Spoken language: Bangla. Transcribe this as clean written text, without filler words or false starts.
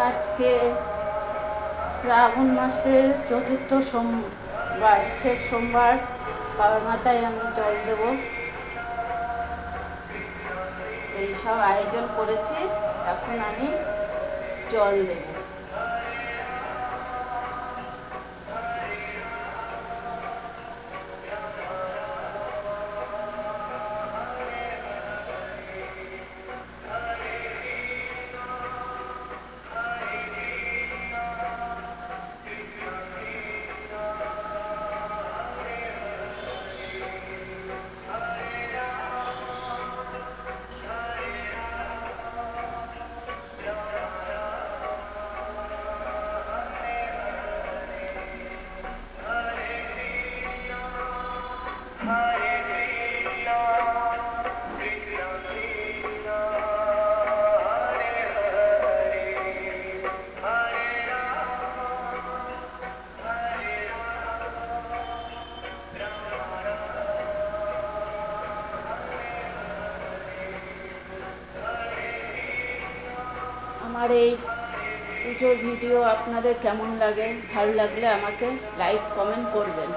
আজকে শ্রাবণ মাসের চতুর্থ সোমবার, শেষ সোমবার। বাবার মাথায় আমি জল দেব, এইসব আয়োজন করেছি। এখন আমি জল দেব। আমার এই পুজোর ভিডিও আপনাদের কেমন লাগে? ভালো লাগলে আমাকে লাইক কমেন্ট করবেন।